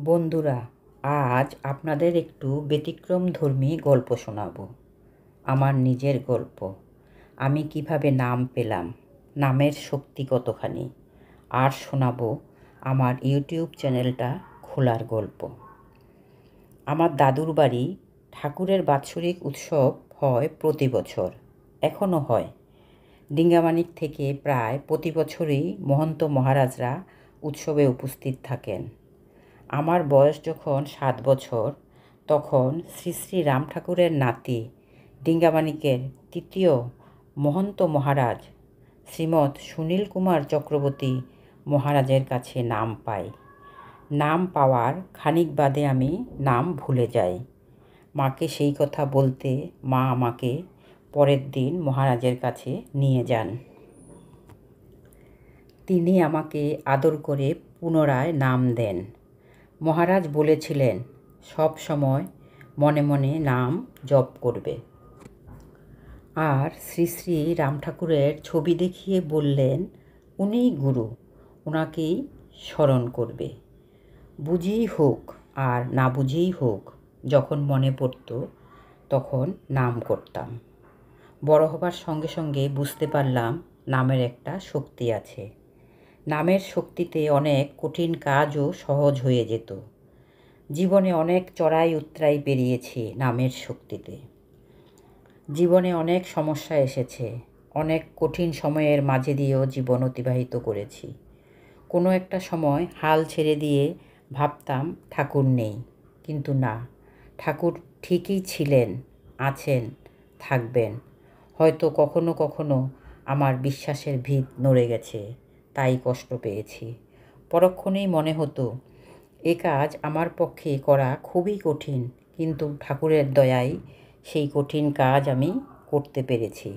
বন্ধুরা, আজ আপনাদের একটু ব্যতিক্রমধর্মী গল্প শোনাব। আমার নিজের গল্প। আমি কিভাবে নাম পেলাম, নামের শক্তি কতখানি, আর শোনাব আমার ইউটিউব চ্যানেলটা খোলার গল্প। আমার দাদুর বাড়ি ঠাকুরের বাৎসরিক উৎসব হয় প্রতি বছর, এখনও হয়। ডিঙ্গামানিক থেকে প্রায় প্রতি বছরই মহন্ত মহারাজরা উৎসবে উপস্থিত থাকেন। আমার বয়স যখন 7 বছর, তখন শ্রী শ্রী রাম ঠাকুরের নাতি ডিঙ্গামানিকের তৃতীয় মহন্ত মহারাজ শ্রীমৎ সুনীল কুমার চক্রবর্তী মহারাজের কাছে নাম পাই। নাম পাওয়ার খানিক বাদে আমি নাম ভুলে যাই। মাকে সেই কথা বলতে মা আমাকে পরের দিন মহারাজের কাছে নিয়ে যান। তিনি আমাকে আদর করে পুনরায় নাম দেন। মহারাজ বলেছিলেন, সব সময় মনে মনে নাম জপ করবে। আর শ্রী শ্রী রাম ঠাকুরের ছবি দেখিয়ে বললেন, উনিই গুরু, ওনাকেই স্মরণ করবে। বুঝেই হোক আর না বুঝেই হোক, যখন মনে পড়ত তখন নাম করতাম। বড় হবার সঙ্গে সঙ্গে বুঝতে পারলাম নামের একটা শক্তি আছে। নামের শক্তিতে অনেক কঠিন কাজও সহজ হয়ে যেত। জীবনে অনেক চড়াই উতরাই পেরিয়েছি নামের শক্তিতে। জীবনে অনেক সমস্যা এসেছে, অনেক কঠিন সময়ের মাঝে দিয়েও জীবন অতিবাহিত করেছি। কোনো একটা সময় হাল ছেড়ে দিয়ে ভাবতাম ঠাকুর নেই, কিন্তু না, ঠাকুর ঠিকই ছিলেন, আছেন, থাকবেন। হয়তো কখনো কখনো আমার বিশ্বাসের ভিত নড়ে গেছে, তাই কষ্ট পেয়েছি। পরক্ষণেই মনে হতো এ কাজ আমার পক্ষে করা খুবই কঠিন, কিন্তু ঠাকুরের দয়ায় সেই কঠিন কাজ আমি করতে পেরেছি।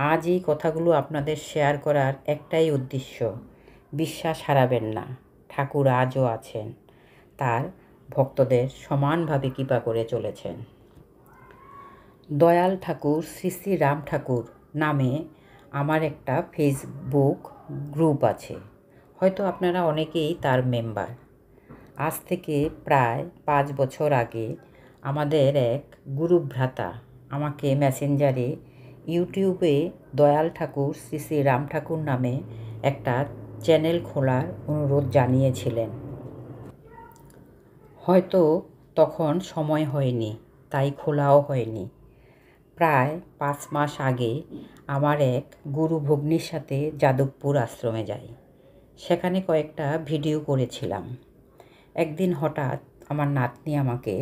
আজ এই কথাগুলো আপনাদের শেয়ার করার একটাই উদ্দেশ্য, বিশ্বাস হারাবেন না, ঠাকুর আজও আছেন, তার ভক্তদের সমানভাবে কৃপা করে চলেছেন। দয়াল ঠাকুর শ্রী শ্রী রাম ঠাকুর নামে আমার একটা ফেসবুক গ্রুপ আছে, হয়তো আপনারা অনেকেই তার মেম্বার। আজ থেকে প্রায় 5 বছর আগে আমাদের এক গুরুভ্রাতা আমাকে মেসেঞ্জারে ইউটিউবে দয়াল ঠাকুর শ্রী শ্রী রাম ঠাকুর নামে একটা চ্যানেল খোলার অনুরোধ জানিয়েছিলেন। হয়তো তখন সময় হয়নি, তাই খোলাও হয়নি। প্রায় 5 মাস আগে আমার এক গুরু ভগ্নির সাথে যাদবপুর আশ্রমে যাই। সেখানে কয়েকটা ভিডিও করেছিলাম। একদিন হঠাৎ আমার নাতনি আমাকে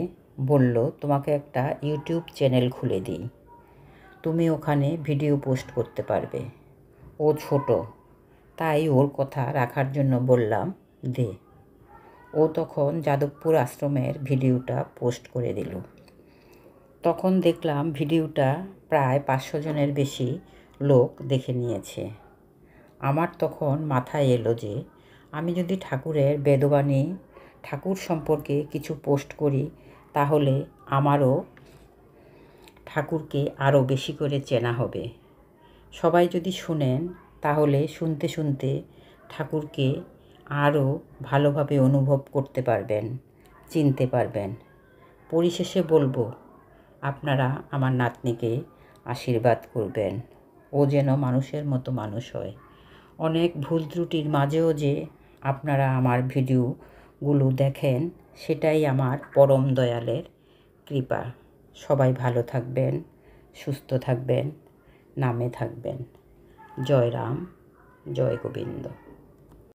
বলল, তোমাকে একটা ইউটিউব চ্যানেল খুলে দিই, তুমি ওখানে ভিডিও পোস্ট করতে পারবে। ও ছোট, তাই ওর কথা রাখার জন্য বললাম, দে। ও তখন যাদবপুর আশ্রমের ভিডিওটা পোস্ট করে দিল। তখন দেখলাম ভিডিওটা প্রায় 500 জনের বেশি লোক দেখে নিয়েছে। আমার তখন মাথায় এলো যে আমি যদি ঠাকুরের বেদবাণী, ঠাকুর সম্পর্কে কিছু পোস্ট করি, তাহলে আমারও ঠাকুরকে আরও বেশি করে চেনা হবে। সবাই যদি শুনেন, তাহলে শুনতে শুনতে ঠাকুরকে আরও ভালোভাবে অনুভব করতে পারবেন, চিনতে পারবেন। পরিশেষে বলবো, আপনারা আমার নাতনিকে আশীর্বাদ করবেন, ও যেন মানুষের মতো মানুষ হয়। অনেক ভুল ত্রুটির মাঝেও যে আপনারা আমার ভিডিওগুলো দেখেন, সেটাই আমার পরম দয়ালের কৃপা। সবাই ভালো থাকবেন, সুস্থ থাকবেন, নামে থাকবেন। জয় রাম, জয় গোবিন্দ।